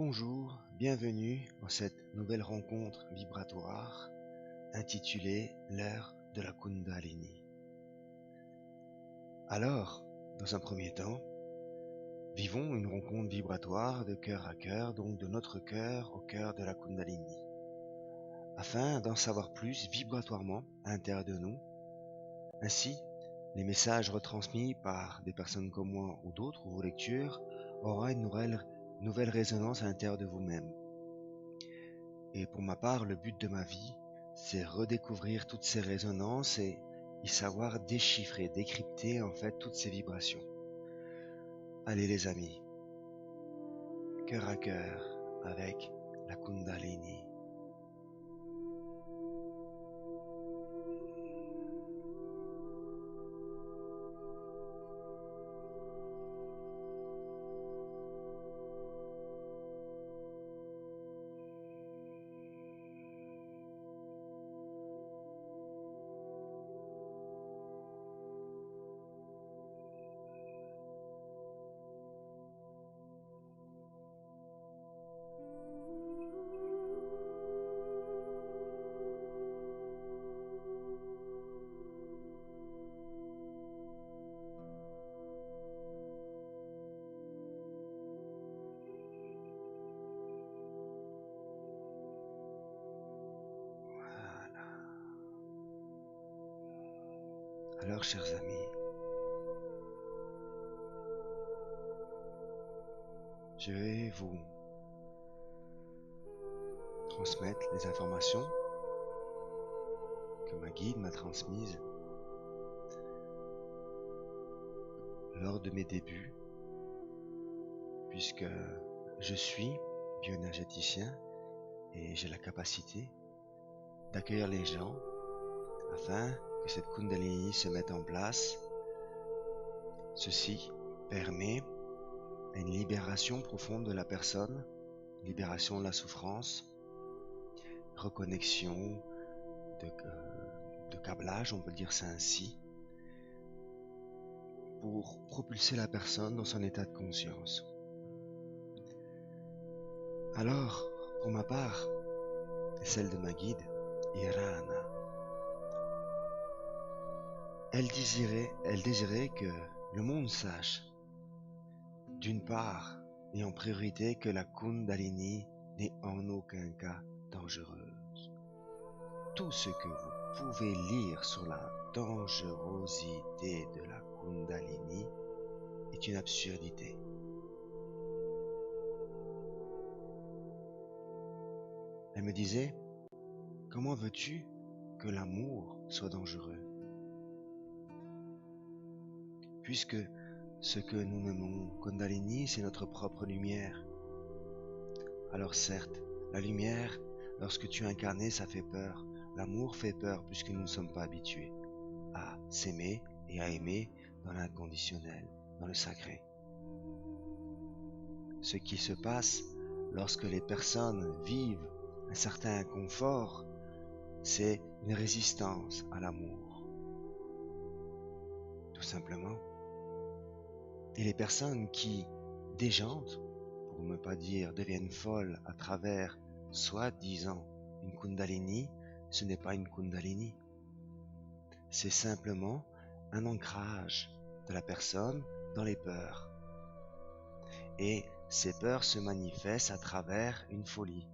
Bonjour, bienvenue dans cette nouvelle rencontre vibratoire intitulée L'heure de la Kundalini. Alors, dans un premier temps, vivons une rencontre vibratoire de cœur à cœur, donc de notre cœur au cœur de la Kundalini, afin d'en savoir plus vibratoirement à l'intérieur de nous. Ainsi, les messages retransmis par des personnes comme moi ou d'autres, ou vos lectures, auront une nouvelle résonance à l'intérieur de vous-même. Et pour ma part, le but de ma vie, c'est redécouvrir toutes ces résonances et y savoir déchiffrer, décrypter en fait toutes ces vibrations. Allez les amis, cœur à cœur avec la Kundalini. Voilà. Alors, chers amis, je vais vous transmettre les informations que ma guide m'a transmises lors de mes débuts, puisque je suis bioénergéticien et j'ai la capacité d'accueillir les gens afin que cette Kundalini se mette en place. Ceci permet une libération profonde de la personne, libération de la souffrance, reconnexion de câblage, on peut dire ça ainsi, pour propulser la personne dans son état de conscience. Alors, pour ma part, et celle de ma guide, Irana, elle désirait que le monde sache, d'une part, et en priorité, que la Kundalini n'est en aucun cas dangereuse. Tout ce que vous pouvez lire sur la dangerosité de la Kundalini est une absurdité. Elle me disait, comment veux-tu que l'amour soit dangereux? Puisque ce que nous nommons Kundalini, c'est notre propre lumière. Alors certes, la lumière, lorsque tu es incarné, ça fait peur. L'amour fait peur puisque nous ne sommes pas habitués à s'aimer et à aimer dans l'inconditionnel, dans le sacré. Ce qui se passe lorsque les personnes vivent un certain inconfort, c'est une résistance à l'amour. Tout simplement. Et les personnes qui déjantent, pour ne pas dire deviennent folles à travers soi-disant une Kundalini, ce n'est pas une Kundalini. C'est simplement un ancrage de la personne dans les peurs. Et ces peurs se manifestent à travers une folie.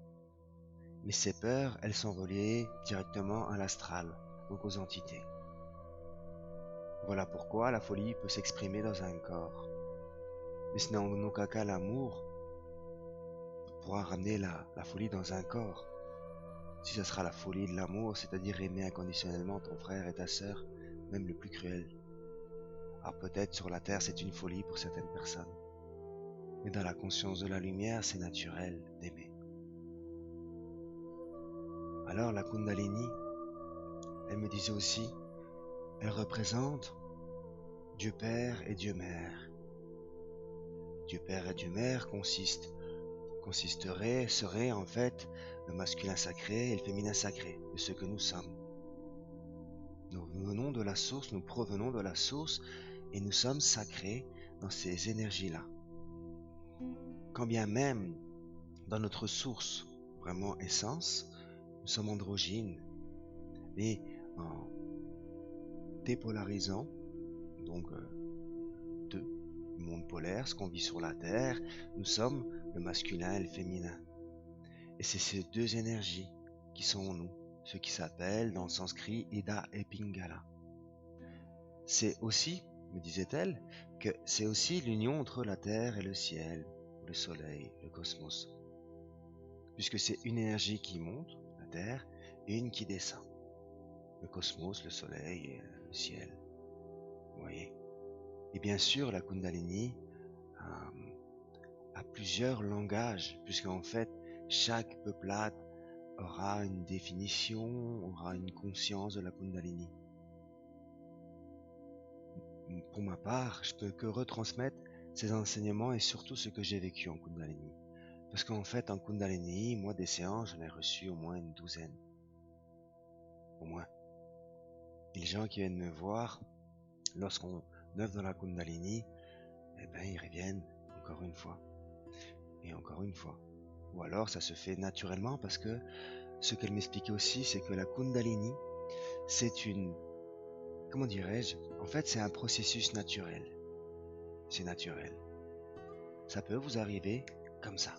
Mais ces peurs, elles sont reliées directement à l'astral, donc aux entités. Voilà pourquoi la folie peut s'exprimer dans un corps. Mais ce n'est en aucun cas l'amour pourra ramener la folie dans un corps. Si ce sera la folie de l'amour, c'est-à-dire aimer inconditionnellement ton frère et ta sœur, même le plus cruel. Alors peut-être sur la terre c'est une folie pour certaines personnes. Mais dans la conscience de la lumière, c'est naturel d'aimer. Alors la Kundalini, elle me disait aussi, elle représente Dieu Père et Dieu Mère. Dieu Père et Dieu Mère serait en fait le masculin sacré et le féminin sacré de ce que nous sommes. Nous venons de la source, nous provenons de la source et nous sommes sacrés dans ces énergies-là. Quand bien même dans notre source, vraiment essence, nous sommes androgynes. Et en dépolarisant, donc deux mondes polaires, ce qu'on vit sur la Terre, nous sommes le masculin et le féminin. Et c'est ces deux énergies qui sont en nous, ce qui s'appelle dans le sanskrit Ida et Pingala. C'est aussi, me disait-elle, que c'est aussi l'union entre la Terre et le ciel, le soleil, le cosmos. Puisque c'est une énergie qui monte, la Terre, et une qui descend. Le cosmos, le soleil et le ciel. Vous voyez? Et bien sûr, la Kundalini a plusieurs langages, puisqu'en fait, chaque peuplade aura une définition, aura une conscience de la Kundalini. Pour ma part, je peux que retransmettre ces enseignements et surtout ce que j'ai vécu en Kundalini. Parce qu'en fait, en Kundalini, moi, des séances, j'en ai reçu au moins une douzaine. Au moins. Et les gens qui viennent me voir, lorsqu'on œuvre dans la Kundalini, eh ben, ils reviennent encore une fois. Et encore une fois. Ou alors, ça se fait naturellement parce que ce qu'elle m'expliquait aussi, c'est que la Kundalini, c'est une... Comment dirais-je? En fait, c'est un processus naturel. C'est naturel. Ça peut vous arriver comme ça.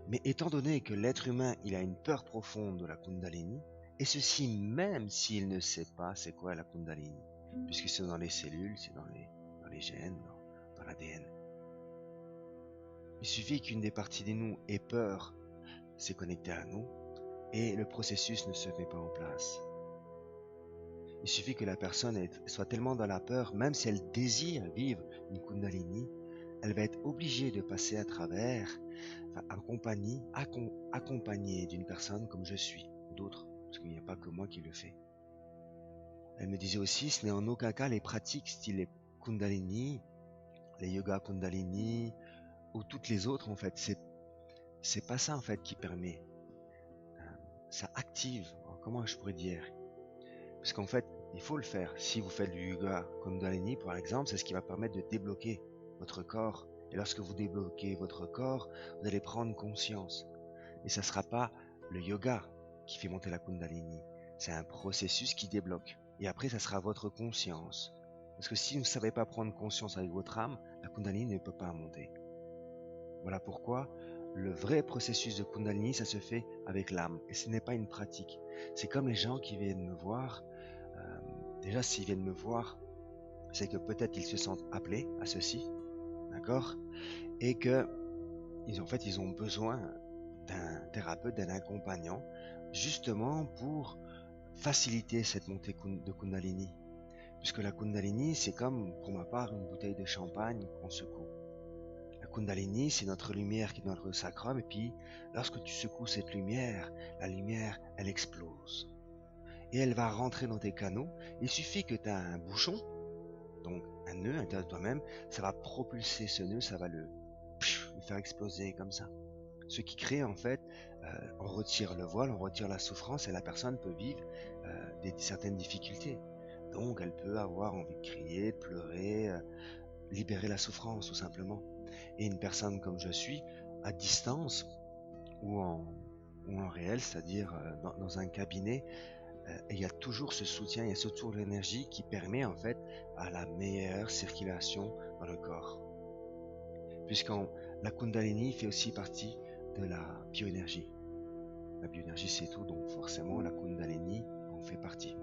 Mais étant donné que l'être humain, il a une peur profonde de la Kundalini, et ceci même s'il ne sait pas c'est quoi la Kundalini, puisque c'est dans les cellules, c'est dans les gènes, dans l'ADN. Il suffit qu'une des parties de nous ait peur, c'est connecté à nous, et le processus ne se met pas en place. Il suffit que la personne soit tellement dans la peur, même si elle désire vivre une Kundalini, elle va être obligée de passer à travers, accompagnée d'une personne comme je suis, d'autres, parce qu'il n'y a pas que moi qui le fais. Elle me disait aussi, ce n'est en aucun cas les pratiques style les Kundalini, les yoga Kundalini, ou toutes les autres en fait, c'est pas ça en fait qui permet. Ça active, comment je pourrais dire? Parce qu'en fait, il faut le faire. Si vous faites du yoga Kundalini, par exemple, c'est ce qui va permettre de débloquer votre corps. Et lorsque vous débloquez votre corps, vous allez prendre conscience. Et ça ne sera pas le yoga qui fait monter la Kundalini. C'est un processus qui débloque. Et après, ça sera votre conscience. Parce que si vous ne savez pas prendre conscience avec votre âme, la Kundalini ne peut pas monter. Voilà pourquoi le vrai processus de Kundalini, ça se fait avec l'âme. Et ce n'est pas une pratique. C'est comme les gens qui viennent me voir. Déjà, s'ils viennent me voir, c'est que peut-être ils se sentent appelés à ceci, d'accord? Et que, ils ont besoin d'un thérapeute, d'un accompagnant, justement pour faciliter cette montée de Kundalini. Puisque la Kundalini, c'est comme, pour ma part, une bouteille de champagne qu'on secoue. La Kundalini, c'est notre lumière qui est dans notre sacrum, et puis, lorsque tu secoues cette lumière, la lumière, elle explose. Et elle va rentrer dans tes canaux. Il suffit que tu as un bouchon, donc un nœud à l'intérieur de toi-même, ça va propulser ce nœud, ça va le faire exploser comme ça. Ce qui crée en fait, on retire le voile, on retire la souffrance et la personne peut vivre certaines difficultés. Donc elle peut avoir envie de crier, de pleurer, libérer la souffrance tout simplement. Et une personne comme je suis, à distance ou en réel, c'est-à-dire dans un cabinet, il y a toujours ce soutien, il y a toujours l'énergie qui permet en fait à la meilleure circulation dans le corps. Puisqu'en la Kundalini fait aussi partie de la bioénergie. La bioénergie c'est tout, donc forcément la Kundalini en fait partie.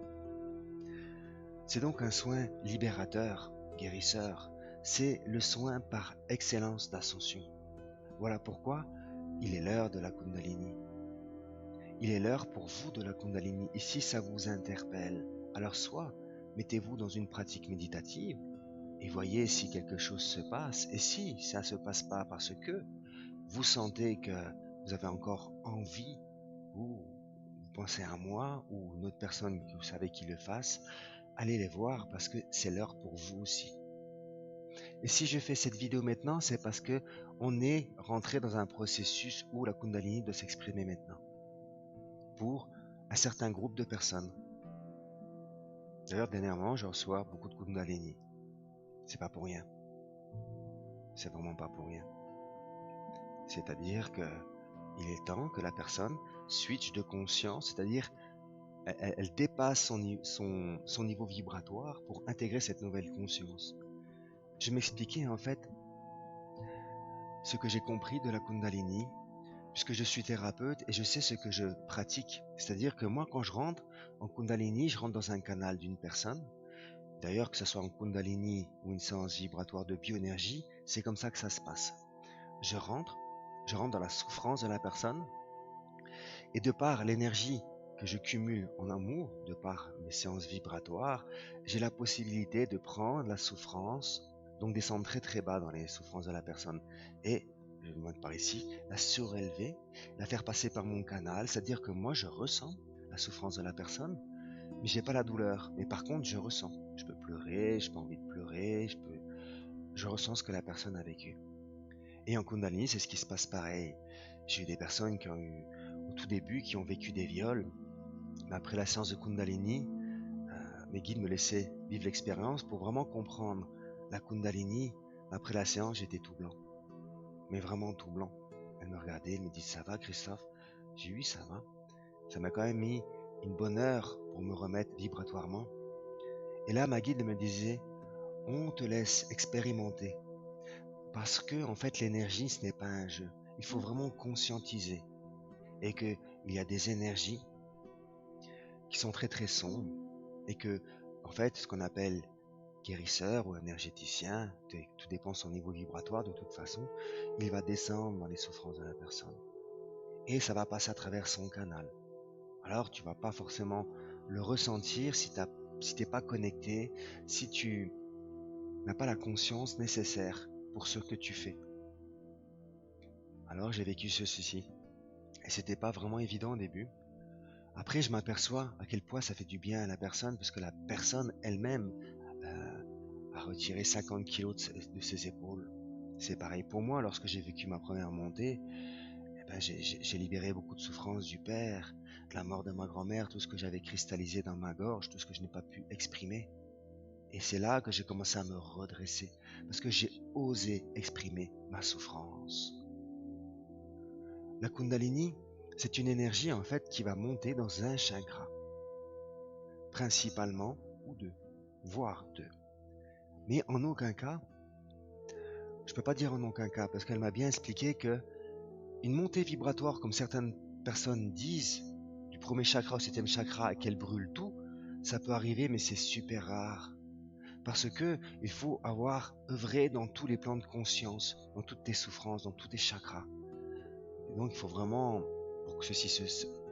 C'est donc un soin libérateur, guérisseur. C'est le soin par excellence d'ascension. Voilà pourquoi il est l'heure de la Kundalini. Il est l'heure pour vous de la Kundalini. Et si ça vous interpelle, alors soit mettez-vous dans une pratique méditative et voyez si quelque chose se passe. Et si ça ne se passe pas parce que vous sentez que vous avez encore envie, ou vous pensez à moi ou une autre personne que vous savez qui le fasse, allez les voir parce que c'est l'heure pour vous aussi. Et si je fais cette vidéo maintenant, c'est parce que on est rentré dans un processus où la Kundalini doit s'exprimer maintenant. Pour un certain groupe de personnes. D'ailleurs, dernièrement, je reçois beaucoup de Kundalini. C'est pas pour rien. C'est vraiment pas pour rien. C'est-à-dire que Il est temps que la personne switch de conscience, c'est-à-dire elle dépasse son niveau vibratoire pour intégrer cette nouvelle conscience. Je m'expliquais en fait ce que j'ai compris de la Kundalini, puisque je suis thérapeute et je sais ce que je pratique. C'est-à-dire que moi, quand je rentre en Kundalini, je rentre dans un canal d'une personne. D'ailleurs, que ce soit en Kundalini ou une séance vibratoire de bioénergie, c'est comme ça que ça se passe. Je rentre dans la souffrance de la personne, et de par l'énergie que je cumule en amour, de par mes séances vibratoires, j'ai la possibilité de prendre la souffrance, donc descendre très très bas dans les souffrances de la personne, et, je le montre par ici, la surélever, la faire passer par mon canal, c'est-à-dire que moi je ressens la souffrance de la personne, mais j'ai pas la douleur, mais par contre je ressens. Je peux pleurer, je peux envie de pleurer, je ressens ce que la personne a vécu. Et en Kundalini, c'est ce qui se passe pareil. J'ai eu des personnes qui ont eu, au tout début, qui ont vécu des viols. Mais après la séance de Kundalini, mes guides me laissaient vivre l'expérience pour vraiment comprendre la Kundalini. Après la séance, j'étais tout blanc. Mais vraiment tout blanc. Elle me regardait, elle me dit, ça va Christophe? J'ai dit, oui, ça va. Ça m'a quand même mis une bonne heure pour me remettre vibratoirement. Et là, ma guide me disait, on te laisse expérimenter. Parce que, en fait, l'énergie, ce n'est pas un jeu. Il faut vraiment conscientiser. Et qu'il y a des énergies qui sont très très sombres. Et que, en fait, ce qu'on appelle guérisseur ou énergéticien, tout dépend de son niveau vibratoire de toute façon, il va descendre dans les souffrances de la personne. Et ça va passer à travers son canal. Alors, tu vas pas forcément le ressentir si t'es pas connecté, si tu n'as pas la conscience nécessaire pour ce que tu fais. Alors j'ai vécu ceci. Et c'était pas vraiment évident au début. Après, je m'aperçois à quel point ça fait du bien à la personne, parce que la personne elle-même a retiré 50 kilos de ses épaules. C'est pareil pour moi, lorsque j'ai vécu ma première montée, j'ai libéré beaucoup de souffrances du père, de la mort de ma grand-mère, tout ce que j'avais cristallisé dans ma gorge, tout ce que je n'ai pas pu exprimer. Et c'est là que j'ai commencé à me redresser, parce que j'ai osé exprimer ma souffrance. La Kundalini, c'est une énergie en fait qui va monter dans un chakra, principalement, ou deux, voire deux. Mais en aucun cas, je peux pas dire en aucun cas, parce qu'elle m'a bien expliqué que une montée vibratoire, comme certaines personnes disent, du premier chakra au septième chakra, et qu'elle brûle tout, ça peut arriver, mais c'est super rare. Parce que il faut avoir œuvré dans tous les plans de conscience, dans toutes tes souffrances, dans tous tes chakras. Et donc il faut vraiment, pour que ceci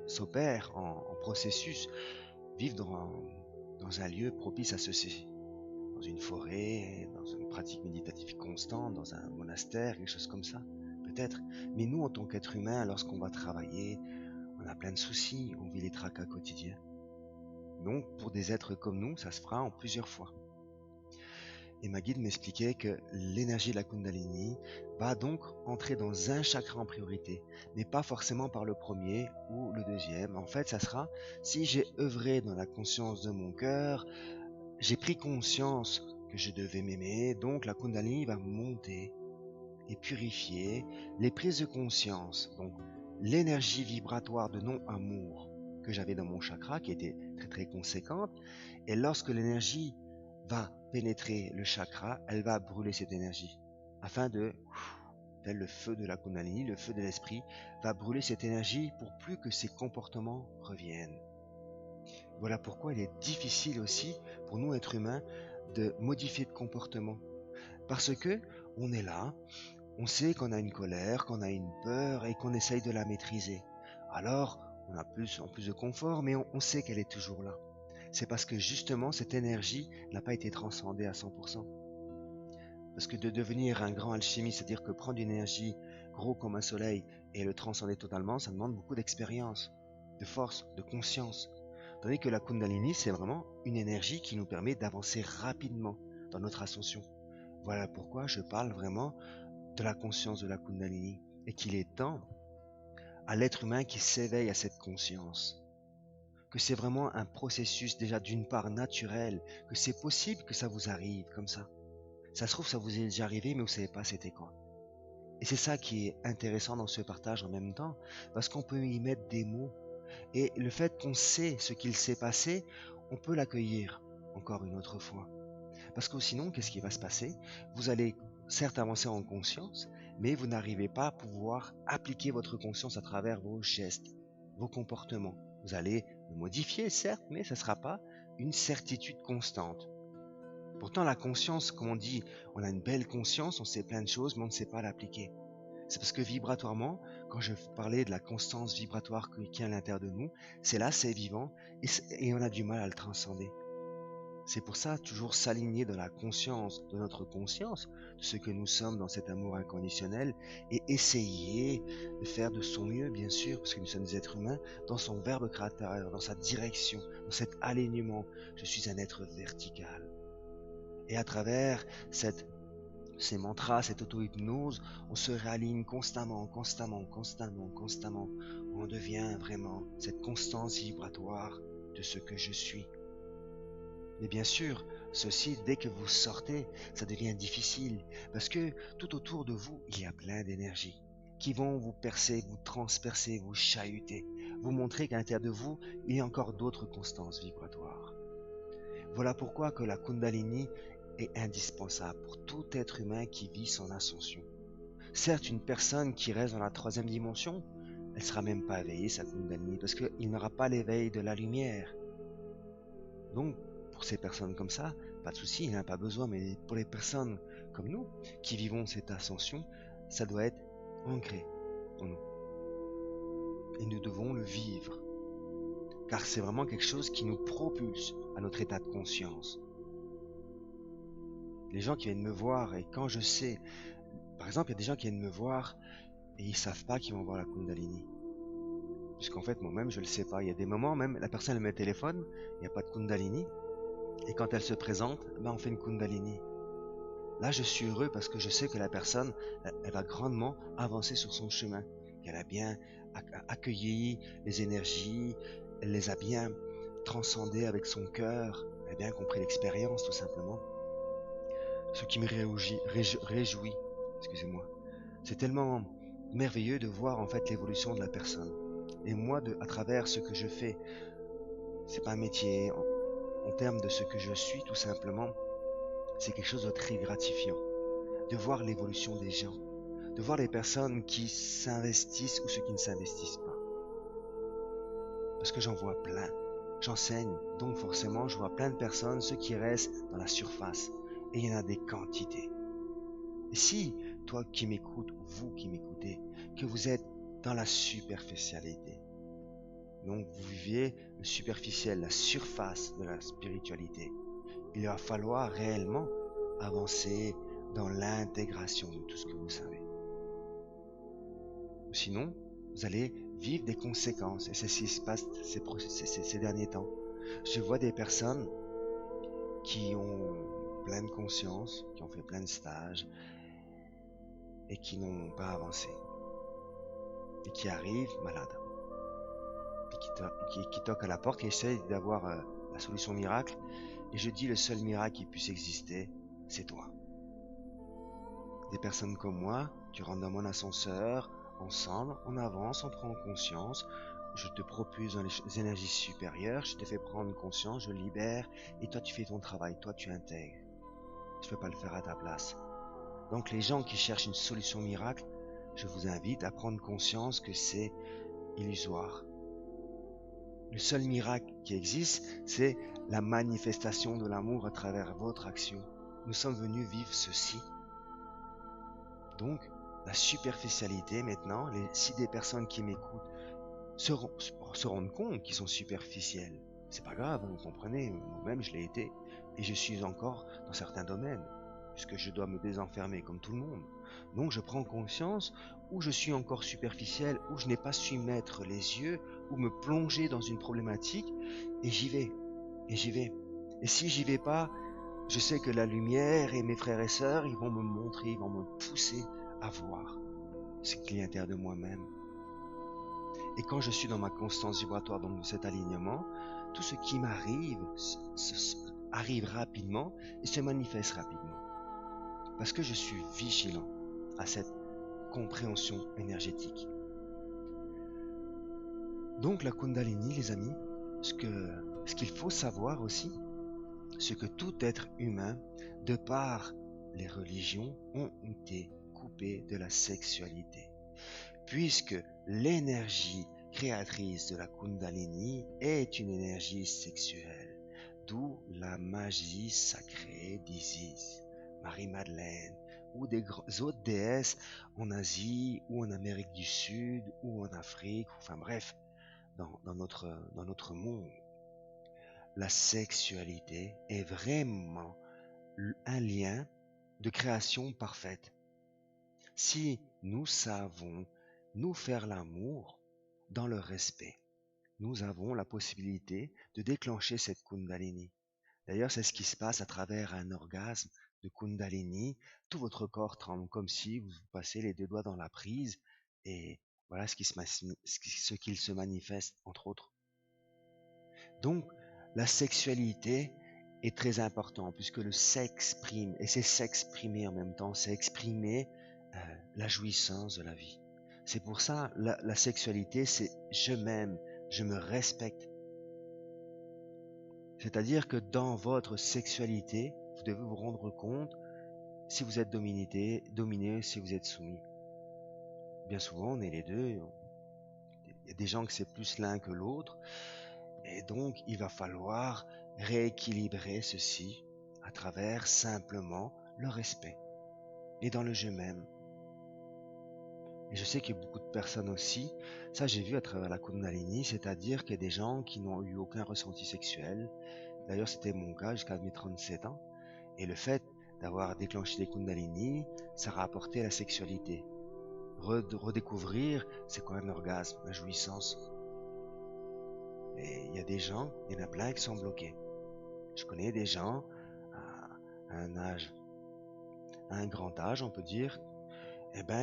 s'opère en processus, vivre dans un lieu propice à ceci. Dans une forêt, dans une pratique méditative constante, dans un monastère, quelque chose comme ça, peut-être. Mais nous, en tant qu'êtres humains, lorsqu'on va travailler, on a plein de soucis, on vit les tracas quotidiens. Donc, pour des êtres comme nous, ça se fera en plusieurs fois. Et ma guide m'expliquait que l'énergie de la Kundalini va donc entrer dans un chakra en priorité, mais pas forcément par le premier ou le deuxième. En fait, ça sera si j'ai œuvré dans la conscience de mon cœur, j'ai pris conscience que je devais m'aimer, donc la Kundalini va monter et purifier les prises de conscience, donc l'énergie vibratoire de non-amour que j'avais dans mon chakra, qui était très très conséquente, et lorsque l'énergie va pénétrer le chakra, elle va brûler cette énergie, afin de, tel le feu de la Kundalini, le feu de l'esprit, va brûler cette énergie pour plus que ces comportements reviennent. Voilà pourquoi il est difficile aussi pour nous êtres humains de modifier de comportement. Parce que on est là, on sait qu'on a une colère, qu'on a une peur et qu'on essaye de la maîtriser. Alors, on a en plus de confort, mais on sait qu'elle est toujours là. C'est parce que justement cette énergie n'a pas été transcendée à 100%. Parce que de devenir un grand alchimiste, c'est-à-dire que prendre une énergie gros comme un soleil et le transcender totalement, ça demande beaucoup d'expérience, de force, de conscience. Tandis que la Kundalini, c'est vraiment une énergie qui nous permet d'avancer rapidement dans notre ascension. Voilà pourquoi je parle vraiment de la conscience de la Kundalini et qu'il est temps à l'être humain qui s'éveille à cette conscience. Que c'est vraiment un processus déjà d'une part naturel, que c'est possible que ça vous arrive comme ça. Ça se trouve, ça vous est déjà arrivé, mais vous ne savez pas c'était quoi. Et c'est ça qui est intéressant dans ce partage en même temps, parce qu'on peut y mettre des mots. Et le fait qu'on sait ce qu'il s'est passé, on peut l'accueillir encore une autre fois. Parce que sinon, qu'est-ce qui va se passer? Vous allez certes avancer en conscience, mais vous n'arrivez pas à pouvoir appliquer votre conscience à travers vos gestes, vos comportements. Vous allez le modifier, certes, mais ce ne sera pas une certitude constante. Pourtant, la conscience, comme on dit, on a une belle conscience, on sait plein de choses, mais on ne sait pas l'appliquer. C'est parce que vibratoirement, quand je parlais de la constance vibratoire qui est à l'intérieur de nous, c'est là, c'est vivant, et on a du mal à le transcender. C'est pour ça, toujours s'aligner dans la conscience, de notre conscience, de ce que nous sommes dans cet amour inconditionnel, et essayer de faire de son mieux, bien sûr, parce que nous sommes des êtres humains, dans son verbe créateur, dans sa direction, dans cet alignement. Je suis un être vertical. Et à travers ces mantras, cette auto-hypnose, on se réaligne constamment. On devient vraiment cette constance vibratoire de ce que je suis. Mais bien sûr, ceci, dès que vous sortez, ça devient difficile, parce que tout autour de vous, il y a plein d'énergies qui vont vous percer, vous transpercer, vous chahuter, vous montrer qu'à l'intérieur de vous, il y a encore d'autres constances vibratoires. Voilà pourquoi que la Kundalini est indispensable pour tout être humain qui vit son ascension. Certes, une personne qui reste dans la troisième dimension, elle ne sera même pas éveillée, sa Kundalini, parce qu'il n'aura pas l'éveil de la lumière. Donc, pour ces personnes comme ça, pas de souci, il n'y en a pas besoin, mais pour les personnes comme nous, qui vivons cette ascension, ça doit être ancré en nous. Et nous devons le vivre, car c'est vraiment quelque chose qui nous propulse à notre état de conscience. Les gens qui viennent me voir, et quand je sais, par exemple, il y a des gens qui viennent me voir, et ils ne savent pas qu'ils vont voir la Kundalini. Puisqu'en fait, moi-même, je ne le sais pas. Il y a des moments, même, la personne elle met le téléphone, il n'y a pas de Kundalini, et quand elle se présente, on fait une Kundalini. Là, je suis heureux parce que je sais que la personne, elle va grandement avancer sur son chemin, qu'elle a bien accueilli les énergies, elle les a bien transcendées avec son cœur, elle a bien compris l'expérience, tout simplement. Ce qui me réjouit, excusez-moi, c'est tellement merveilleux de voir en fait l'évolution de la personne. Et moi, à travers ce que je fais, c'est pas un métier, en termes de ce que je suis, tout simplement, c'est quelque chose de très gratifiant. De voir l'évolution des gens, de voir les personnes qui s'investissent ou ceux qui ne s'investissent pas. Parce que j'en vois plein. J'enseigne, donc forcément, je vois plein de personnes, ceux qui restent dans la surface. Et il y en a des quantités. Et si, toi qui m'écoutes, ou vous qui m'écoutez, que vous êtes dans la superficialité, donc vous viviez le superficiel, la surface de la spiritualité, il va falloir réellement avancer dans l'intégration de tout ce que vous savez. Sinon, vous allez vivre des conséquences. Et c'est ce qui se passe ces derniers temps. Je vois des personnes qui ont plein de conscience, qui ont fait plein de stages et qui n'ont pas avancé. Et qui arrivent malades. Et qui toquent à la porte, qui essayent d'avoir la solution miracle. Et je dis, le seul miracle qui puisse exister, c'est toi. Des personnes comme moi, tu rentres dans mon ascenseur, ensemble, on avance, on prend conscience, je te propulse dans les énergies supérieures, je te fais prendre conscience, je libère, et toi tu fais ton travail, toi tu intègres. Je ne peux pas le faire à ta place. Donc les gens qui cherchent une solution miracle, je vous invite à prendre conscience que c'est illusoire. Le seul miracle qui existe, c'est la manifestation de l'amour à travers votre action. Nous sommes venus vivre ceci. Donc, la superficialité maintenant, si des personnes qui m'écoutent se rendent compte qu'ils sont superficiels, c'est pas grave, vous comprenez, moi-même je l'ai été, et je suis encore dans certains domaines, puisque je dois me désenfermer comme tout le monde. Donc je prends conscience où je suis encore superficiel, où je n'ai pas su mettre les yeux, ou me plonger dans une problématique, et j'y vais, et j'y vais. Et si j'y vais pas, je sais que la lumière et mes frères et sœurs, ils vont me montrer, ils vont me pousser à voir ce qu'il y a à l'intérieur de moi-même. Et quand je suis dans ma constance vibratoire, dans cet alignement, tout ce qui m'arrive arrive rapidement et se manifeste rapidement. Parce que je suis vigilant à cette compréhension énergétique. Donc la Kundalini, les amis, ce qu'il faut savoir aussi, c'est que tout être humain, de par les religions, ont été coupés de la sexualité, puisque l'énergie créatrice de la Kundalini est une énergie sexuelle, d'où la magie sacrée d'Isis, Marie-Madeleine, ou des autres déesses en Asie, ou en Amérique du Sud, ou en Afrique, enfin bref, dans notre monde. La sexualité est vraiment un lien de création parfaite. Si nous savons nous faire l'amour dans le respect, nous avons la possibilité de déclencher cette Kundalini. D'ailleurs, c'est ce qui se passe à travers un orgasme de Kundalini. Tout votre corps tremble comme si vous passez les deux doigts dans la prise et voilà ce qu'il se manifeste, entre autres. Donc, la sexualité est très importante puisque le sexe prime, et c'est s'exprimer en même temps, c'est exprimer la jouissance de la vie. C'est pour ça, la sexualité, c'est je m'aime, je me respecte. C'est-à-dire que dans votre sexualité, vous devez vous rendre compte si vous êtes dominé, si vous êtes soumis. Bien souvent, on est les deux. Il y a des gens que c'est plus l'un que l'autre. Et donc, il va falloir rééquilibrer ceci à travers simplement le respect et dans le je m'aime. Et je sais qu'il y a beaucoup de personnes aussi, ça j'ai vu à travers la Kundalini, c'est-à-dire qu'il y a des gens qui n'ont eu aucun ressenti sexuel. D'ailleurs, c'était mon cas jusqu'à mes 37 ans. Et le fait d'avoir déclenché les Kundalini, ça a rapporté la sexualité. Redécouvrir, c'est quoi un orgasme, la jouissance. Et il y a des gens, il y en a plein qui sont bloqués. Je connais des gens à un grand âge, on peut dire,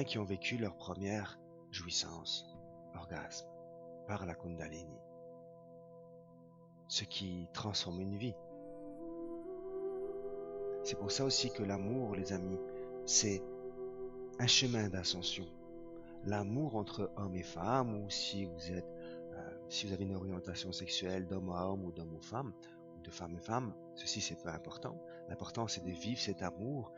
qui ont vécu leur première jouissance, orgasme, par la Kundalini. Ce qui transforme une vie. C'est pour ça aussi que l'amour, les amis, c'est un chemin d'ascension. L'amour entre hommes et femmes, ou si vous avez une orientation sexuelle d'homme à homme ou d'homme à femme, ou de femme à femme, ceci c'est peu important. L'important c'est de vivre cet amour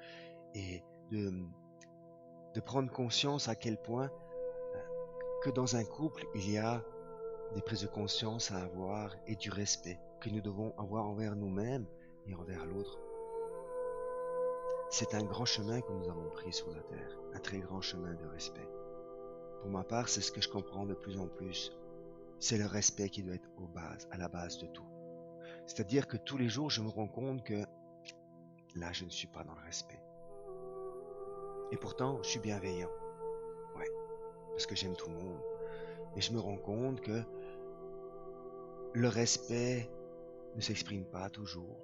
et de prendre conscience à quel point que dans un couple il y a des prises de conscience à avoir et du respect que nous devons avoir envers nous-mêmes et envers l'autre. C'est un grand chemin que nous avons pris sur la terre, un très grand chemin de respect. Pour ma part, c'est ce que je comprends de plus en plus. C'est le respect qui doit être à la base de tout. C'est-à-dire que tous les jours, je me rends compte que là, je ne suis pas dans le respect. Et pourtant, je suis bienveillant. Ouais, parce que j'aime tout le monde. Mais je me rends compte que le respect ne s'exprime pas toujours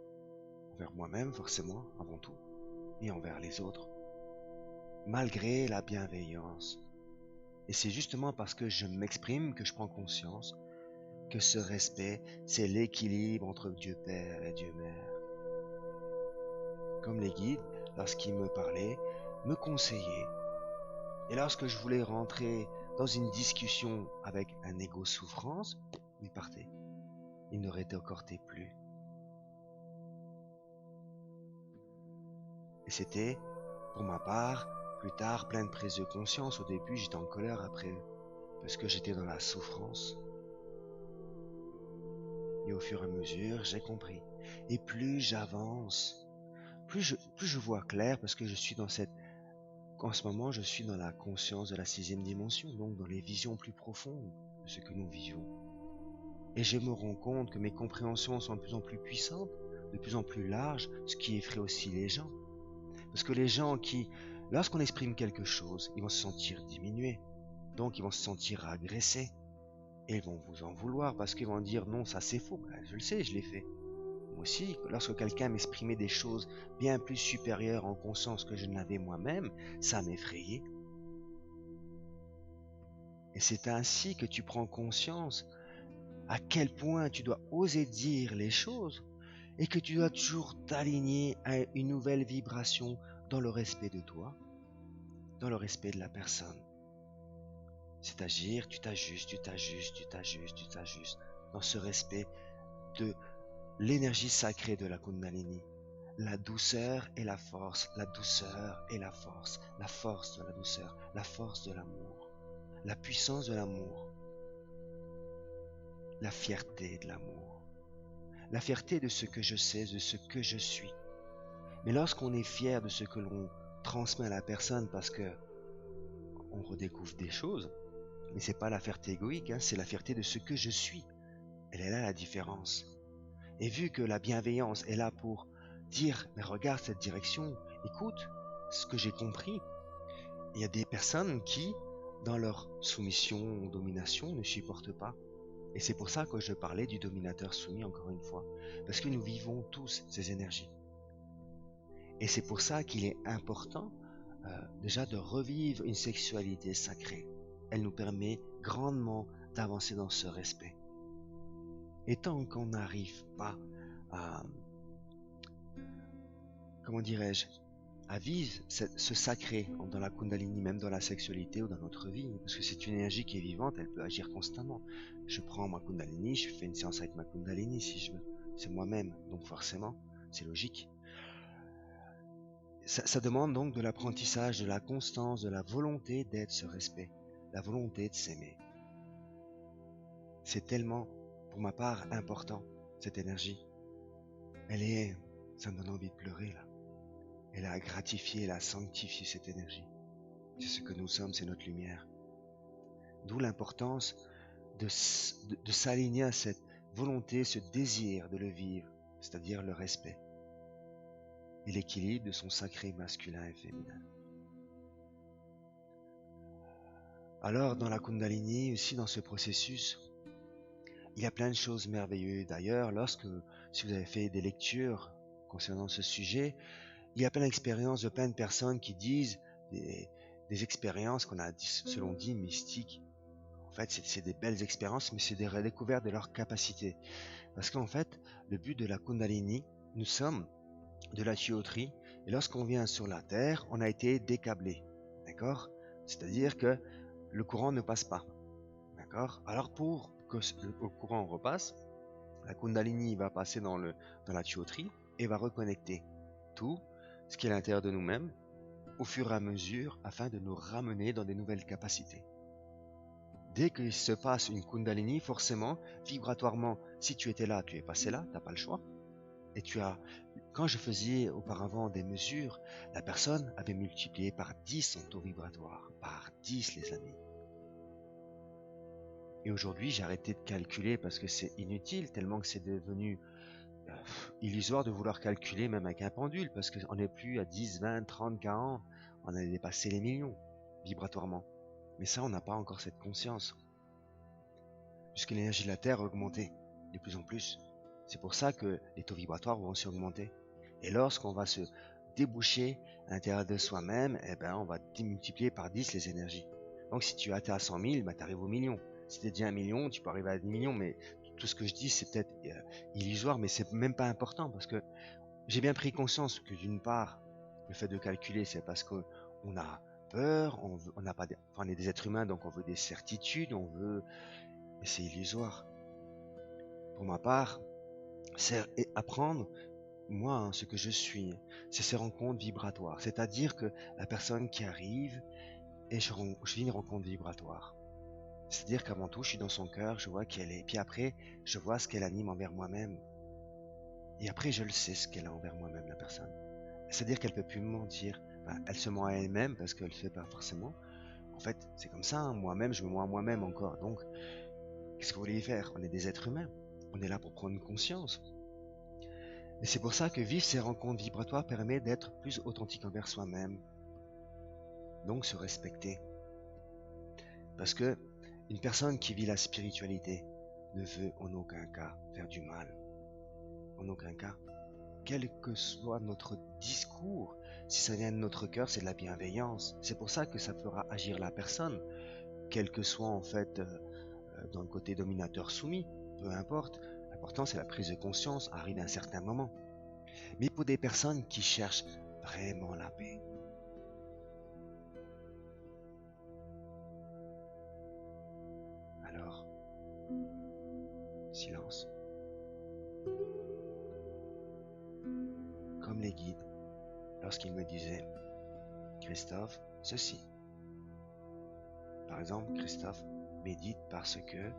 envers moi-même, forcément, avant tout, et envers les autres, malgré la bienveillance. Et c'est justement parce que je m'exprime que je prends conscience que ce respect, c'est l'équilibre entre Dieu Père et Dieu Mère. Comme les guides, lorsqu'ils me parlaient, me conseillaient. Et lorsque je voulais rentrer dans une discussion avec un égo souffrance, ils partaient. Ils ne rétorquaient plus. Et c'était, pour ma part, plus tard, plein de prise de conscience. Au début, j'étais en colère après, parce que j'étais dans la souffrance. Et au fur et à mesure, j'ai compris. Et plus j'avance, plus je vois clair, parce que en ce moment, je suis dans la conscience de la 6e dimension, donc dans les visions plus profondes de ce que nous vivons. Et je me rends compte que mes compréhensions sont de plus en plus puissantes, de plus en plus larges, ce qui effraie aussi les gens. Parce que les gens lorsqu'on exprime quelque chose, ils vont se sentir diminués, donc ils vont se sentir agressés. Et ils vont vous en vouloir parce qu'ils vont dire non, ça c'est faux. Ben, je le sais, je l'ai fait. Moi aussi, lorsque quelqu'un m'exprimait des choses bien plus supérieures en conscience que je ne l'avais moi-même, ça m'effrayait. Et c'est ainsi que tu prends conscience à quel point tu dois oser dire les choses et que tu dois toujours t'aligner à une nouvelle vibration dans le respect de toi dans le respect de la personne. C'est-à-dire, tu t'ajustes, dans ce respect de l'énergie sacrée de la Kundalini. La douceur et la force, la douceur et la force de la douceur, la force de l'amour, la puissance de l'amour, la fierté de l'amour, la fierté de ce que je sais, de ce que je suis. Mais lorsqu'on est fier de ce que l'on transmet à la personne parce que on redécouvre des choses, mais c'est pas la fierté égoïque, c'est la fierté de ce que je suis. Elle est là la différence. Et vu que la bienveillance est là pour dire, mais regarde cette direction, écoute ce que j'ai compris. Il y a des personnes qui, dans leur soumission ou domination, ne supportent pas. Et c'est pour ça que je parlais du dominateur soumis encore une fois. Parce que nous vivons tous ces énergies. Et c'est pour ça qu'il est important déjà de revivre une sexualité sacrée. Elle nous permet grandement d'avancer dans ce respect. Et tant qu'on n'arrive pas à, comment dirais-je, à vivre ce sacré dans la Kundalini, même dans la sexualité ou dans notre vie, parce que c'est une énergie qui est vivante, elle peut agir constamment. Je prends ma Kundalini, je fais une séance avec ma Kundalini si je veux. C'est moi-même, donc forcément, c'est logique. Ça demande donc de l'apprentissage, de la constance, de la volonté d'être ce respect, la volonté de s'aimer. C'est tellement, pour ma part, important, cette énergie. Ça me donne envie de pleurer là. Elle a gratifié, elle a sanctifié cette énergie. C'est ce que nous sommes, c'est notre lumière. D'où l'importance de s'aligner à cette volonté, ce désir de le vivre, c'est-à-dire le respect et l'équilibre de son sacré masculin et féminin. Alors, dans la Kundalini, aussi dans ce processus, il y a plein de choses merveilleuses. D'ailleurs, si vous avez fait des lectures concernant ce sujet, il y a plein d'expériences de plein de personnes qui disent des expériences qu'on a, selon dit, mystiques. En fait, c'est des belles expériences, mais c'est des redécouvertes de leur capacité. Parce qu'en fait, le but de la Kundalini, nous sommes de la tuyauterie, et lorsqu'on vient sur la Terre, on a été décâblé. D'accord? C'est-à-dire que le courant ne passe pas. D'accord? Alors pour que le courant repasse, la Kundalini va passer dans la tuyauterie et va reconnecter tout ce qui est à l'intérieur de nous-mêmes au fur et à mesure afin de nous ramener dans des nouvelles capacités. Dès qu'il se passe une Kundalini, forcément, vibratoirement, si tu étais là, tu es passé là, tu n'as pas le choix. Et quand je faisais auparavant des mesures, la personne avait multiplié par 10 son taux vibratoire. Par 10, les amis. Et aujourd'hui, j'ai arrêté de calculer parce que c'est inutile, tellement que c'est devenu illusoire de vouloir calculer même avec un pendule, parce qu'on n'est plus à 10, 20, 30, 40, on a dépassé les millions, vibratoirement. Mais ça, on n'a pas encore cette conscience. Puisque l'énergie de la Terre a augmenté de plus en plus. C'est pour ça que les taux vibratoires vont aussi augmenter. Et lorsqu'on va se déboucher à l'intérieur de soi-même, on va multiplier par 10 les énergies. Donc si tu atteins à 100 000, tu arrives au million. Si tu es déjà à 1 million, tu peux arriver à 10 millions, mais tout ce que je dis, c'est peut-être illusoire, mais c'est même pas important, parce que j'ai bien pris conscience que d'une part, le fait de calculer, c'est parce qu'on a peur, on est des êtres humains, donc on veut des certitudes, mais c'est illusoire. Pour ma part, c'est apprendre, moi, ce que je suis, c'est ces rencontres vibratoires. C'est-à-dire que la personne qui arrive, et je vis une rencontre vibratoire. C'est-à-dire qu'avant tout, je suis dans son cœur, je vois qui elle est. Puis après, je vois ce qu'elle anime envers moi-même. Et après, je le sais ce qu'elle a envers moi-même, la personne. C'est-à-dire qu'elle peut plus me mentir. Enfin, elle se ment à elle-même parce qu'elle ne le fait pas forcément. En fait, c'est comme ça, moi-même, je me mens à moi-même encore. Donc, qu'est-ce que vous voulez y faire? On est des êtres humains. On est là pour prendre conscience. Et c'est pour ça que vivre ces rencontres vibratoires permet d'être plus authentique envers soi-même. Donc se respecter. Parce que une personne qui vit la spiritualité ne veut en aucun cas faire du mal. En aucun cas. Quel que soit notre discours, si ça vient de notre cœur, c'est de la bienveillance. C'est pour ça que ça fera agir la personne. Quel que soit en fait dans le côté dominateur soumis, peu importe. L'important c'est la prise de conscience, arrive à un certain moment. Mais pour des personnes qui cherchent vraiment la paix, silence. Comme les guides, lorsqu'ils me disaient, Christophe, ceci. Par exemple, Christophe, médite parce que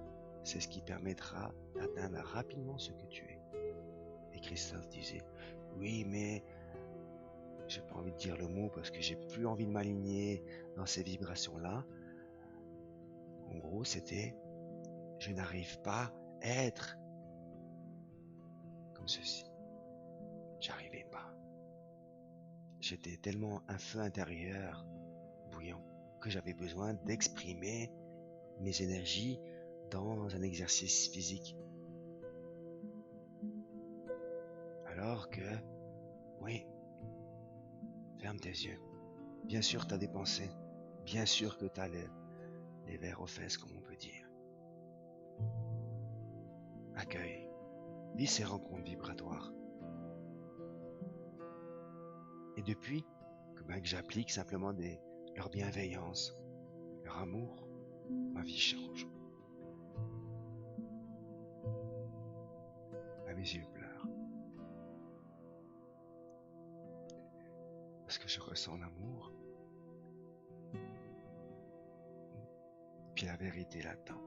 c'est ce qui permettra d'atteindre rapidement ce que tu es. Et Christophe disait, oui, mais j'ai pas envie de dire le mot parce que j'ai plus envie de m'aligner dans ces vibrations-là. En gros, c'était, je n'arrive pas à être comme ceci. J'arrivais pas. J'étais tellement un feu intérieur bouillant que j'avais besoin d'exprimer mes énergies dans un exercice physique. Alors que, oui, ferme tes yeux. Bien sûr, tu as des pensées. Bien sûr que tu as les vers aux fesses, comme on peut dire. Accueille. Vis ces rencontres vibratoires. Et depuis que j'applique simplement leur bienveillance, leur amour, ma vie change. Mes yeux pleurent. Parce que je ressens l'amour. Puis la vérité là-dedans.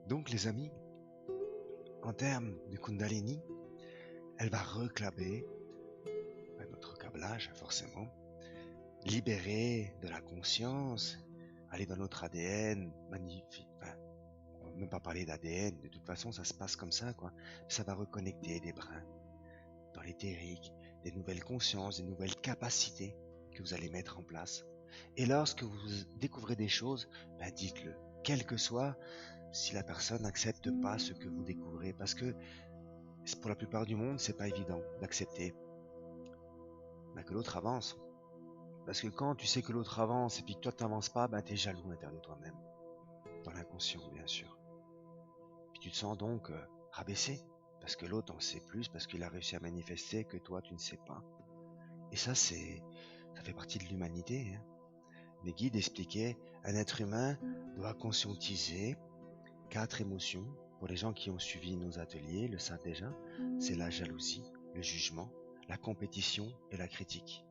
Donc les amis, en termes de Kundalini, elle va reclamer notre câblage forcément, libérer de la conscience, aller dans notre ADN, magnifique. On va même pas parler d'ADN, de toute façon ça se passe comme ça, quoi. Ça va reconnecter des brins dans l'éthérique, des nouvelles consciences, des nouvelles capacités que vous allez mettre en place. Et lorsque vous découvrez des choses, dites-le, quel que soit si la personne n'accepte pas ce que vous découvrez, parce que pour la plupart du monde, c'est pas évident d'accepter que l'autre avance. Parce que quand tu sais que l'autre avance et puis que toi tu n'avances pas, t'es jaloux à l'intérieur de toi-même. Dans l'inconscient, bien sûr. Puis tu te sens donc rabaissé, parce que l'autre en sait plus, parce qu'il a réussi à manifester que toi tu ne sais pas. Et ça fait partie de l'humanité. Hein. Les guides expliquaient, un être humain doit conscientiser 4 émotions. Pour les gens qui ont suivi nos ateliers, le savent déjà, c'est la jalousie, le jugement, la compétition et la critique.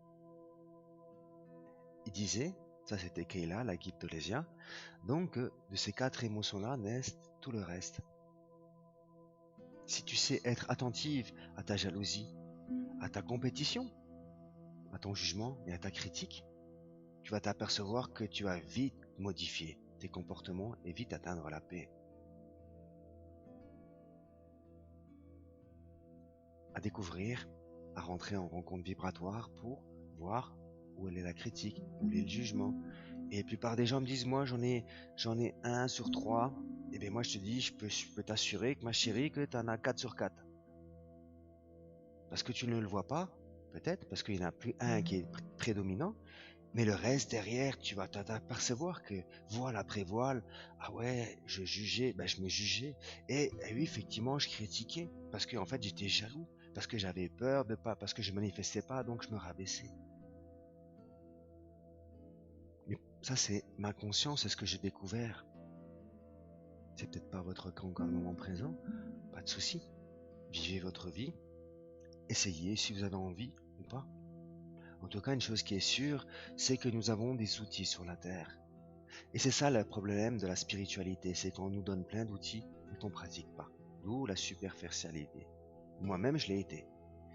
Il disait, ça c'était Kayla, la guide d'Olésia, donc de ces 4 émotions-là naissent tout le reste. Si tu sais être attentive à ta jalousie, à ta compétition, à ton jugement et à ta critique, tu vas t'apercevoir que tu vas vite modifier tes comportements et vite atteindre la paix. À découvrir, à rentrer en rencontre vibratoire pour voir où est la critique, où est le jugement. Et la plupart des gens me disent, moi j'en ai 1 sur 3. Et bien moi je te dis, je peux t'assurer que ma chérie, que tu en as 4 sur 4. Parce que tu ne le vois pas, peut-être, parce qu'il n'y en a plus un qui est prédominant, mais le reste derrière, tu vas t'apercevoir que voile après voile, ah ouais, je me jugeais. Et oui, effectivement, je critiquais, parce que en fait j'étais jaloux, parce que j'avais peur de pas, parce que je manifestais pas, donc je me rabaissais. Mais ça, c'est ma conscience, c'est ce que j'ai découvert. C'est peut-être pas votre cas encore le moment présent, pas de souci. Vivez votre vie, essayez si vous avez envie ou pas. En tout cas, une chose qui est sûre, c'est que nous avons des outils sur la Terre. Et c'est ça le problème de la spiritualité, c'est qu'on nous donne plein d'outils mais qu'on ne pratique pas. D'où la superficialité. Moi-même, je l'ai été.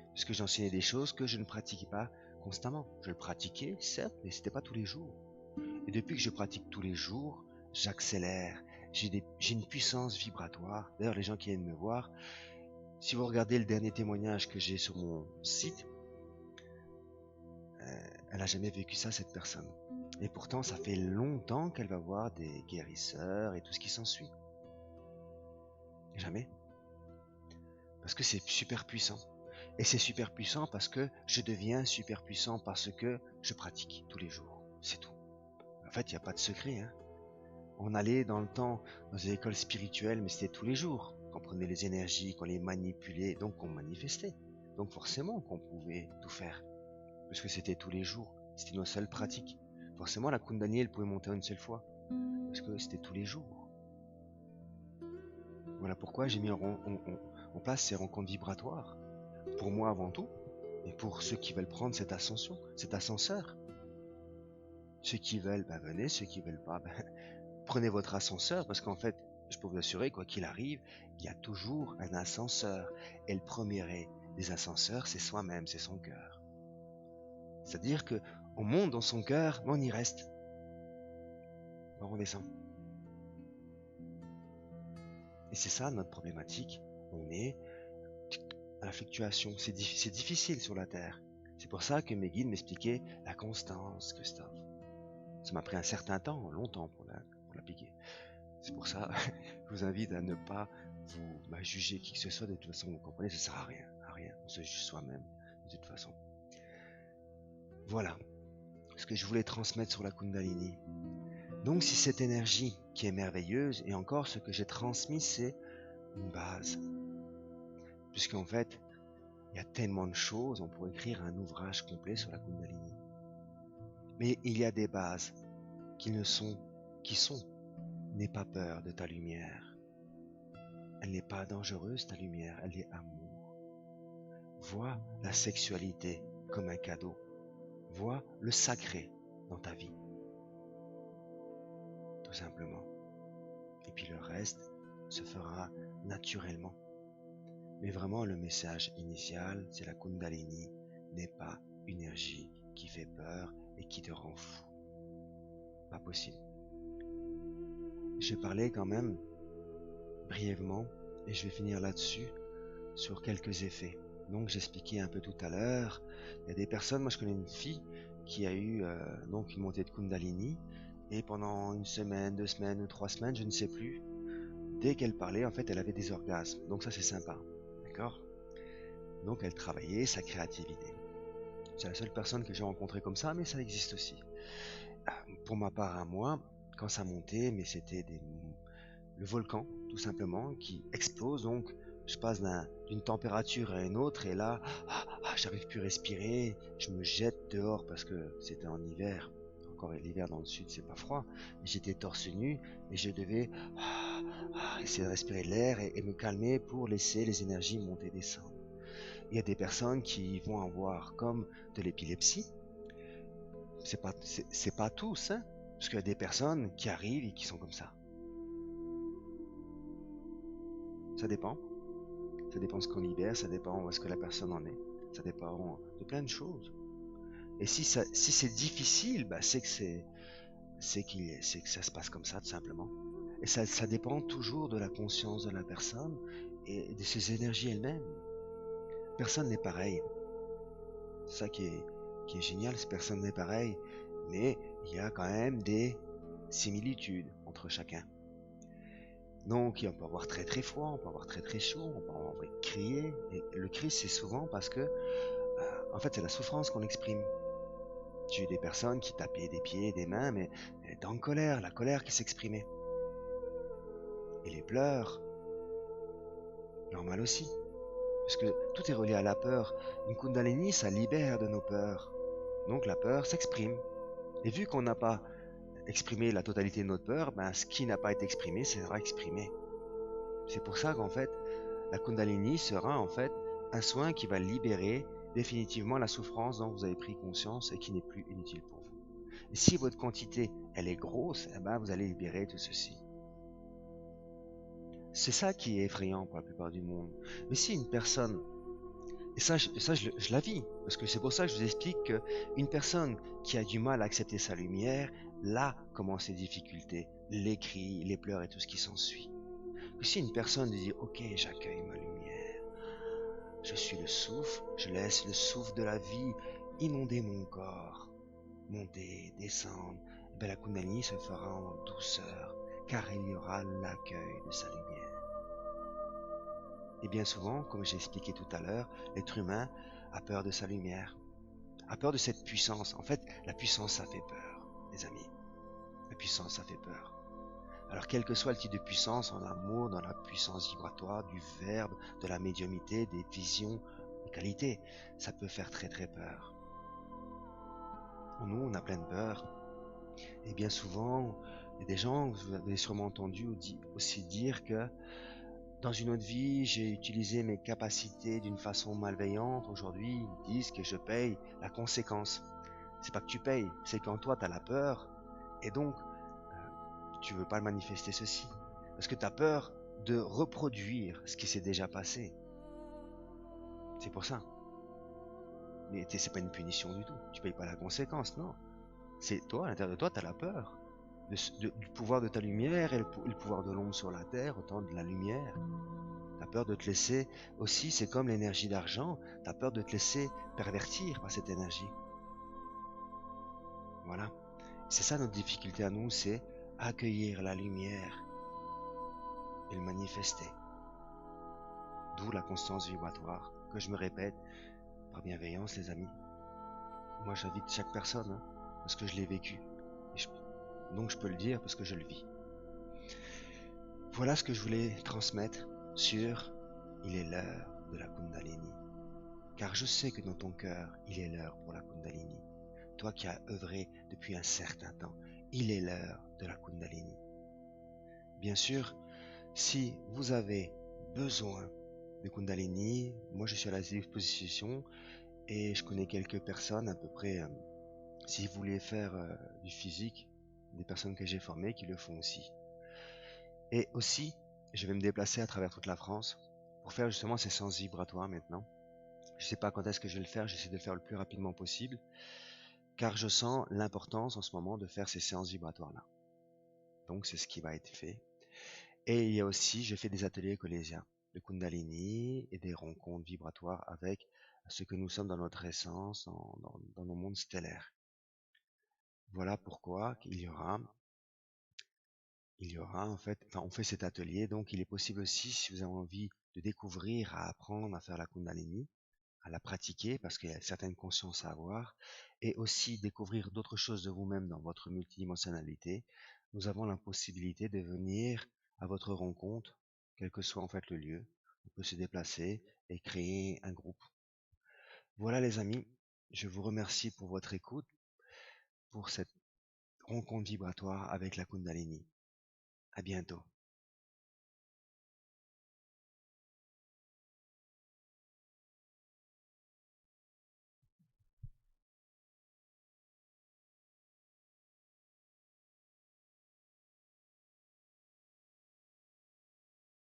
Parce que j'enseignais des choses que je ne pratiquais pas constamment. Je le pratiquais, certes, mais ce n'était pas tous les jours. Et depuis que je pratique tous les jours, j'accélère. J'ai une puissance vibratoire. D'ailleurs, les gens qui viennent me voir, si vous regardez le dernier témoignage que j'ai sur mon site, elle n'a jamais vécu ça, cette personne. Et pourtant, ça fait longtemps qu'elle va voir des guérisseurs et tout ce qui s'ensuit. Jamais. Parce que c'est super puissant. Et c'est super puissant parce que je deviens super puissant parce que je pratique tous les jours. C'est tout. En fait, il n'y a pas de secret. Hein. On allait dans le temps dans des écoles spirituelles, mais c'était tous les jours. Qu'on prenait les énergies, qu'on les manipulait, donc qu'on manifestait. Donc forcément qu'on pouvait tout faire. Parce que c'était tous les jours. C'était nos seules pratiques. forcément la Kundalini elle pouvait monter une seule fois, parce que c'était tous les jours. Voilà pourquoi j'ai mis en place ces rencontres vibratoires, pour moi avant tout, et pour ceux qui veulent prendre cette ascension, cet ascenseur. Ceux qui veulent, venez, ceux qui veulent pas, prenez votre ascenseur, parce qu'en fait, je peux vous assurer, quoi qu'il arrive, il y a toujours un ascenseur. Et le premier des ascenseurs, c'est soi-même, c'est son cœur. C'est-à-dire que on monte dans son cœur, mais on y reste. On redescend. Et c'est ça notre problématique. On est à la fluctuation. C'est difficile sur la Terre. C'est pour ça que mes guides m'expliquaient la constance, Christophe. Ça m'a pris un certain temps, longtemps pour l'appliquer. C'est pour ça, je vous invite à ne pas vous juger qui que ce soit. De toute façon, vous comprenez, ça sert à rien. On se juge soi-même, de toute façon. Voilà ce que je voulais transmettre sur la Kundalini. Donc, si cette énergie qui est merveilleuse, et encore ce que j'ai transmis, c'est une base. Puisqu'en fait, il y a tellement de choses, on pourrait écrire un ouvrage complet sur la Kundalini. Mais il y a des bases qui sont. N'aie pas peur de ta lumière. Elle n'est pas dangereuse, ta lumière, elle est amour. Vois la sexualité comme un cadeau. Vois le sacré dans ta vie. Tout simplement. Et puis le reste se fera naturellement. Mais vraiment, le message initial, c'est la Kundalini n'est pas une énergie qui fait peur et qui te rend fou. Pas possible. J'ai parlé quand même brièvement, et je vais finir là-dessus, sur quelques effets. Donc j'expliquais un peu tout à l'heure, il y a des personnes, moi je connais une fille qui a eu donc une montée de Kundalini, et pendant 1 semaine, 2 semaines ou 3 semaines, je ne sais plus, dès qu'elle parlait, en fait, elle avait des orgasmes. Donc ça c'est sympa, d'accord? Donc elle travaillait sa créativité. C'est la seule personne que j'ai rencontrée comme ça, mais ça existe aussi. Pour ma part à moi, quand ça montait, mais c'était le volcan, tout simplement, qui explose. Donc, je passe d'une température à une autre, et là, j'arrive plus à respirer. Je me jette dehors parce que c'était en hiver. Encore l'hiver dans le sud, c'est pas froid. J'étais torse nu et je devais essayer de respirer de l'air et me calmer pour laisser les énergies monter et descendre. Il y a des personnes qui vont avoir comme de l'épilepsie. C'est pas tous, hein, parce qu'il y a des personnes qui arrivent et qui sont comme ça. Ça dépend. Ça dépend de ce qu'on libère, ça dépend où est-ce que la personne en est. Ça dépend de plein de choses. Et si c'est difficile, c'est que ça se passe comme ça, tout simplement. Et ça dépend toujours de la conscience de la personne et de ses énergies elles-mêmes. Personne n'est pareil. C'est ça qui est génial, personne n'est pareil. Mais il y a quand même des similitudes entre chacun. Donc, on peut avoir très très froid, on peut avoir très très chaud, on peut avoir envie de crier. Et le cri, c'est souvent parce que, en fait, c'est la souffrance qu'on exprime. J'ai eu des personnes qui tapaient des pieds, des mains, mais elles étaient en colère, la colère qui s'exprimait. Et les pleurs, normal aussi. Parce que tout est relié à la peur. Une Kundalini, ça libère de nos peurs. Donc la peur s'exprime. Et vu qu'on n'a pas exprimé la totalité de notre peur, ce qui n'a pas été exprimé sera exprimé. C'est pour ça qu'en fait, la Kundalini sera en fait un soin qui va libérer définitivement la souffrance dont vous avez pris conscience et qui n'est plus inutile pour vous. Et si votre quantité, elle est grosse, vous allez libérer tout ceci. C'est ça qui est effrayant pour la plupart du monde. Mais si une personne, et ça je la vis, parce que c'est pour ça que je vous explique qu'une personne qui a du mal à accepter sa lumière, là commencent les difficultés, les cris, les pleurs et tout ce qui s'ensuit. Si une personne dit « Ok, j'accueille ma lumière, je suis le souffle, je laisse le souffle de la vie inonder mon corps, monter, descendre », la Kundalini se fera en douceur, car il y aura l'accueil de sa lumière. Et bien souvent, comme j'ai expliqué tout à l'heure, l'être humain a peur de sa lumière, a peur de cette puissance. En fait, la puissance, ça fait peur, les amis. La puissance, ça fait peur. Alors, quel que soit le type de puissance, en amour, dans la puissance vibratoire, du verbe, de la médiumnité, des visions, des qualités, ça peut faire très très peur. Nous, on a plein de peur. Et bien souvent, il y a des gens, vous avez sûrement entendu aussi dire que dans une autre vie, j'ai utilisé mes capacités d'une façon malveillante. Aujourd'hui, ils disent que je paye la conséquence. C'est pas que tu payes, c'est qu'en toi, tu as la peur. Et donc, tu veux pas manifester ceci. Parce que tu as peur de reproduire ce qui s'est déjà passé. C'est pour ça. Mais c'est pas une punition du tout. Tu payes pas la conséquence, non. C'est toi, à l'intérieur de toi, tu as la peur. Du pouvoir de ta lumière et le pouvoir de l'ombre sur la terre, autant de la lumière. Tu as peur de te laisser aussi, c'est comme l'énergie d'argent, tu as peur de te laisser pervertir par cette énergie. Voilà. C'est ça notre difficulté à nous, c'est accueillir la lumière et le manifester. D'où la constance vibratoire, que je me répète, par bienveillance les amis. Moi j'invite chaque personne, hein, parce que je l'ai vécu. Donc je peux le dire parce que je le vis. Voilà ce que je voulais transmettre sur il est l'heure de la Kundalini. Car je sais que dans ton cœur, il est l'heure pour la Kundalini. Toi qui as œuvré depuis un certain temps, il est l'heure de la Kundalini. Bien sûr, si vous avez besoin de Kundalini, moi je suis à la disposition et je connais quelques personnes à peu près, si vous voulez faire du physique, des personnes que j'ai formées qui le font aussi. Et aussi, je vais me déplacer à travers toute la France pour faire justement ces séances vibratoires maintenant. Je ne sais pas quand est-ce que je vais le faire, j'essaie de le faire le plus rapidement possible, car je sens l'importance en ce moment de faire ces séances vibratoires-là. Donc c'est ce qui va être fait. Et il y a aussi, je fais des ateliers collégiens de Kundalini et des rencontres vibratoires avec ce que nous sommes dans notre essence, dans nos mondes stellaires. Voilà pourquoi il y aura en fait, enfin on fait cet atelier, donc il est possible aussi, si vous avez envie de découvrir, à apprendre à faire la Kundalini, à la pratiquer, parce qu'il y a certaines consciences à avoir, et aussi découvrir d'autres choses de vous-même dans votre multidimensionnalité, nous avons la possibilité de venir à votre rencontre, quel que soit en fait le lieu. On peut se déplacer et créer un groupe. Voilà les amis, je vous remercie pour votre écoute, pour cette rencontre vibratoire avec la Kundalini. À bientôt.